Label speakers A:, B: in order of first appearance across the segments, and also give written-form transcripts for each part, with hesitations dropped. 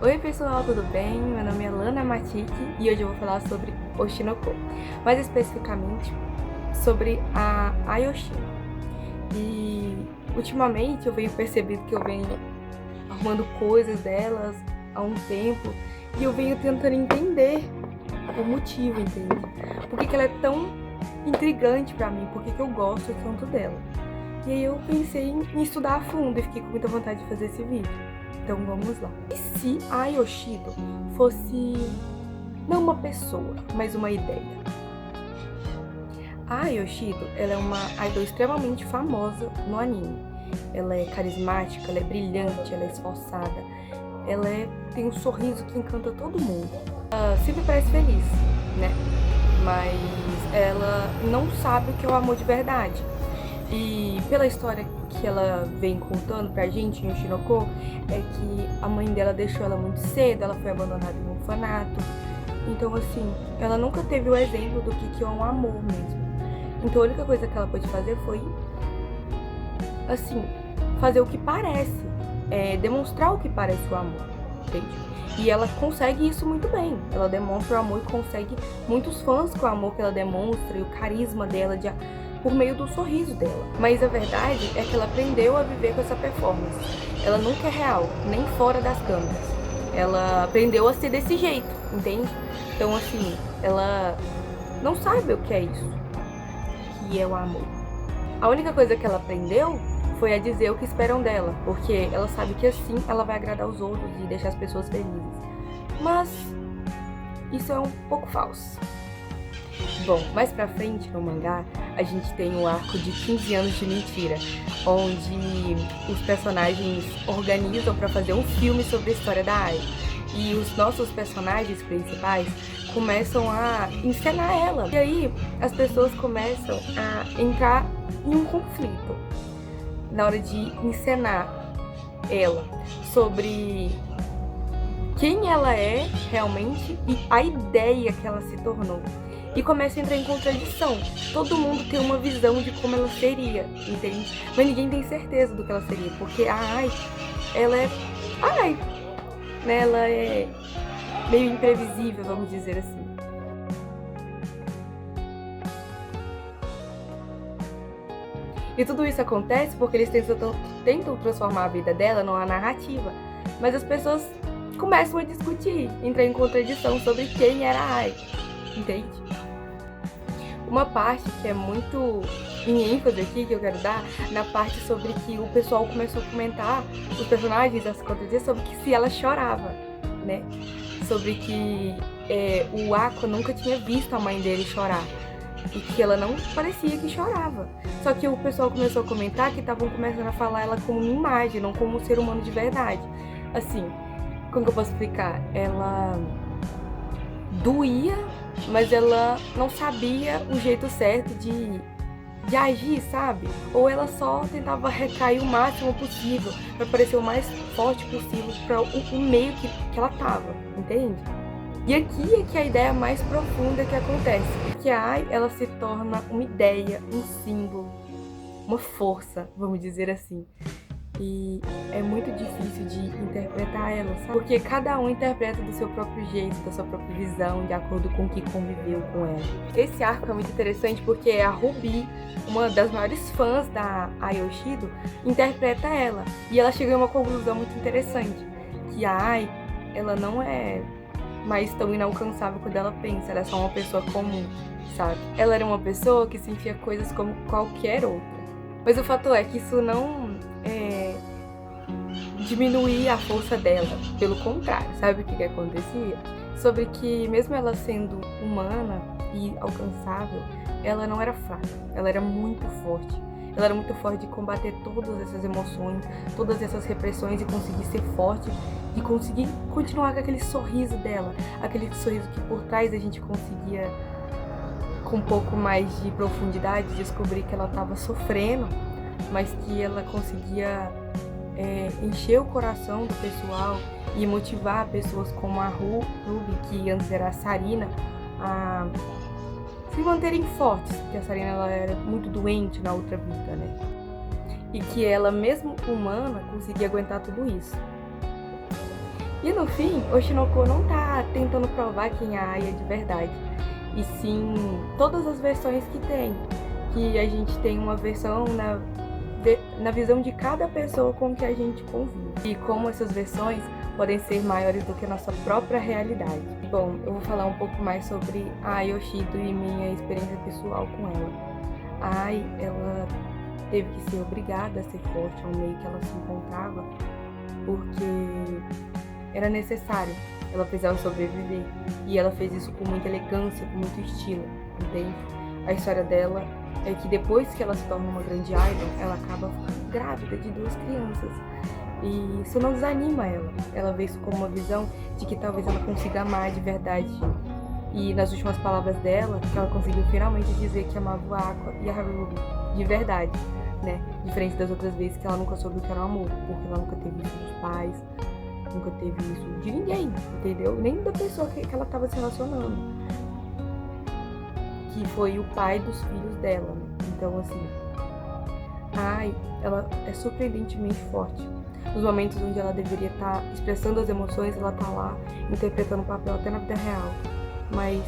A: Oi pessoal, tudo bem? Meu nome é Lana Matiki e hoje eu vou falar sobre Oshinoko, mais especificamente sobre a Ayoshino. E ultimamente eu venho percebendo que eu venho arrumando coisas delas há um tempo e eu venho tentando entender o motivo, entende? Por que ela é tão intrigante pra mim, por que eu gosto tanto dela. E aí eu pensei em estudar a fundo e fiquei com muita vontade de fazer esse vídeo. Então vamos lá. E se a Ayoshido fosse não uma pessoa, mas uma ideia? A Ayoshido, ela é uma idol extremamente famosa no anime. Ela é carismática, ela é brilhante, ela é esforçada. Ela tem um sorriso que encanta todo mundo. Ela sempre parece feliz, né? Mas ela não sabe o que é o amor de verdade. E pela história que ela vem contando pra gente em Oshinoko, é que a mãe dela deixou ela muito cedo, ela foi abandonada em um orfanato. Então, assim, ela nunca teve o exemplo do que é um amor mesmo. Então, a única coisa que ela pôde fazer foi, assim, fazer o que parece, demonstrar o que parece o amor, entende? E ela consegue isso muito bem. Ela demonstra o amor e consegue muitos fãs com o amor que ela demonstra e o carisma dela por meio do sorriso dela. Mas a verdade é que ela aprendeu a viver com essa performance. Ela nunca é real, nem fora das câmeras. Ela aprendeu a ser desse jeito, entende? Então, assim, ela não sabe o que é isso, que é o amor. A única coisa que ela aprendeu foi a dizer o que esperam dela, porque ela sabe que assim ela vai agradar os outros e deixar as pessoas felizes. Mas isso é um pouco falso. Bom, mais pra frente no mangá, a gente tem o arco de 15 anos de mentira, onde os personagens organizam pra fazer um filme sobre a história da Ai. E os nossos personagens principais começam a encenar ela. E aí as pessoas começam a entrar em um conflito na hora de encenar ela sobre quem ela é realmente e a ideia que ela se tornou. E começa a entrar em contradição. Todo mundo tem uma visão de como ela seria, entende? Mas ninguém tem certeza do que ela seria, porque a Ai, ela é Ai, né? Ela é meio imprevisível, vamos dizer assim. E tudo isso acontece porque eles tentam transformar a vida dela numa narrativa, mas as pessoas começam a discutir, entrar em contradição sobre quem era a Ai, entende? Uma parte que é muito em ênfase aqui, que eu quero dar, na parte sobre que o pessoal começou a comentar, os personagens a se contradizer sobre que se ela chorava, né? Sobre que o Ako nunca tinha visto a mãe dele chorar e que ela não parecia que chorava. Só que o pessoal começou a comentar que estavam começando a falar ela como uma imagem, não como um ser humano de verdade. Assim, como que eu posso explicar? Ela doía, mas ela não sabia o jeito certo de agir, sabe? Ou ela só tentava recair o máximo possível para parecer o mais forte possível para o meio que ela tava, entende? E aqui é que a ideia mais profunda que acontece, que a Ai, ela se torna uma ideia, um símbolo, uma força, vamos dizer assim. E é muito difícil de interpretar ela, sabe? Porque cada um interpreta do seu próprio jeito, da sua própria visão, de acordo com o que conviveu com ela. Esse arco é muito interessante porque a Ruby, uma das maiores fãs da Ayoshido, interpreta ela. E ela chega a uma conclusão muito interessante, que a Ai, ela não é mais tão inalcançável quando ela pensa, ela é só uma pessoa comum, sabe? Ela era uma pessoa que sentia coisas como qualquer outra. Mas o fato é que isso não diminuía a força dela, pelo contrário, sabe o que acontecia? Sobre que mesmo ela sendo humana e alcançável, ela não era fraca, ela era muito forte. Ela era muito forte de combater todas essas emoções, todas essas repressões e conseguir ser forte e conseguir continuar com aquele sorriso dela, aquele sorriso que por trás a gente conseguia, com um pouco mais de profundidade, descobrir que ela estava sofrendo, mas que ela conseguia encher o coração do pessoal e motivar pessoas como a Ruby, que antes era a Sarina, a se manterem fortes, porque a Sarina ela era muito doente na outra vida, né? E que ela, mesmo humana, conseguia aguentar tudo isso. E no fim, Oshinoko não tá tentando provar quem a Ai é de verdade, e sim todas as versões que tem. Que a gente tem uma versão na visão de cada pessoa com que a gente convive. E como essas versões podem ser maiores do que a nossa própria realidade. Bom, eu vou falar um pouco mais sobre a Ai Yoshito e minha experiência pessoal com ela. A Ai, ela teve que ser obrigada a ser forte ao meio que ela se encontrava, porque era necessário, ela precisava sobreviver. E ela fez isso com muita elegância, com muito estilo, entende? A história dela é que depois que ela se torna uma grande idol, ela acaba grávida de 2 crianças. E isso não desanima ela. Ela vê isso como uma visão de que talvez ela consiga amar de verdade. E nas últimas palavras dela, que ela conseguiu finalmente dizer que amava o Aqua e a Ruby de verdade, né? Diferente das outras vezes que ela nunca soube o que era o amor, porque ela nunca teve isso dos pais, nunca teve isso de ninguém, entendeu? Nem da pessoa que ela estava se relacionando, que foi o pai dos filhos dela, né? Então, assim, Ai, ela é surpreendentemente forte. Nos momentos onde ela deveria estar expressando as emoções, ela tá lá interpretando o papel até na vida real. Mas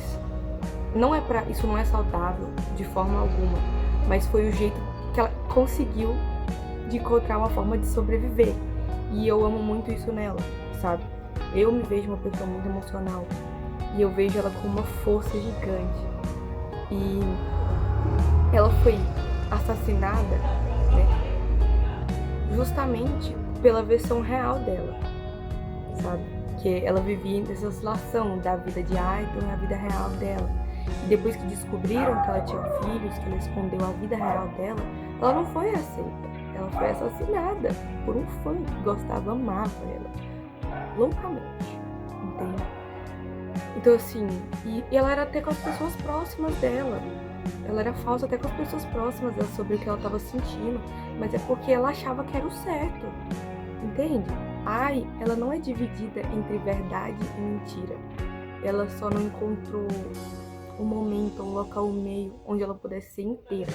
A: isso não é saudável de forma alguma. Mas foi o jeito que ela conseguiu de encontrar uma forma de sobreviver. E eu amo muito isso nela, sabe? Eu me vejo uma pessoa muito emocional. E eu vejo ela com uma força gigante. E ela foi assassinada, né, justamente pela versão real dela, sabe? Que ela vivia nessa oscilação da vida de idol e a vida real dela. E depois que descobriram que ela tinha filhos, que ela escondeu a vida real dela, ela não foi aceita. Ela foi assassinada por um fã que gostava, amava ela loucamente, entende? Então, assim, e ela era até com as pessoas próximas dela. Ela era falsa até com as pessoas próximas dela sobre o que ela estava sentindo, mas é porque ela achava que era o certo, entende? Ai, ela não é dividida entre verdade e mentira. Ela só não encontrou um momento, um local, um meio onde ela pudesse ser inteira,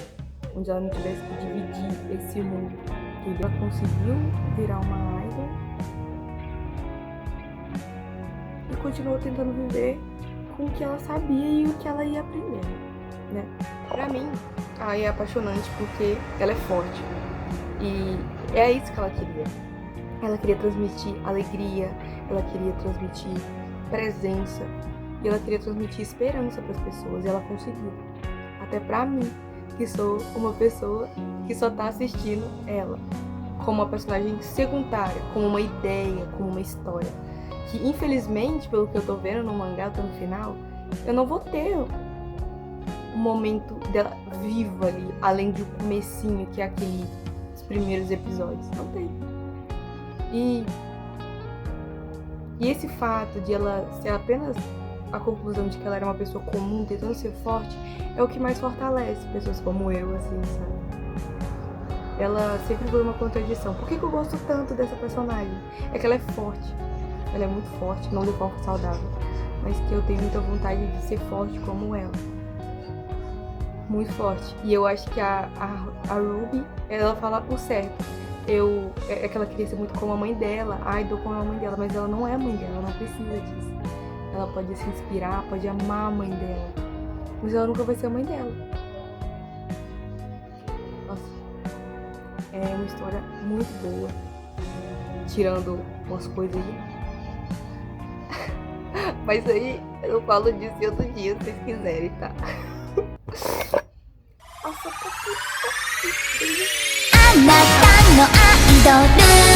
A: onde ela não tivesse que dividir esse mundo, entendeu? Ela conseguiu virar uma idol e continuou tentando viver com o que ela sabia e o que ela ia aprender, né? Pra mim, a Ai é apaixonante porque ela é forte. E é isso que ela queria. Ela queria transmitir alegria, ela queria transmitir presença, e ela queria transmitir esperança para as pessoas, e ela conseguiu. Até pra mim, que sou uma pessoa que só tá assistindo ela como uma personagem secundária, como uma ideia, como uma história. Que infelizmente, pelo que eu tô vendo no mangá, até no final, eu não vou ter um momento dela viva ali, além de um comecinho, que é aqueles primeiros episódios. Não tem. E esse fato de ela ser apenas a conclusão de que ela era uma pessoa comum, tentando ser forte, é o que mais fortalece pessoas como eu, assim, sabe? Ela sempre foi uma contradição. Por que eu gosto tanto dessa personagem? É que ela é forte. Ela é muito forte, não de forma saudável, mas que eu tenho muita vontade de ser forte como ela. Muito forte. E eu acho que a Ruby, ela fala o certo. É que ela queria ser muito como a mãe dela, idol como a mãe dela, mas ela não é a mãe dela, ela não precisa disso. Ela pode se inspirar, pode amar a mãe dela, mas ela nunca vai ser a mãe dela. Nossa, é uma história muito boa, tirando umas coisas aí. Mas aí eu falo disso em outro dia, se vocês quiserem, tá? Nossa, tá tudo.
B: あなたのアイドル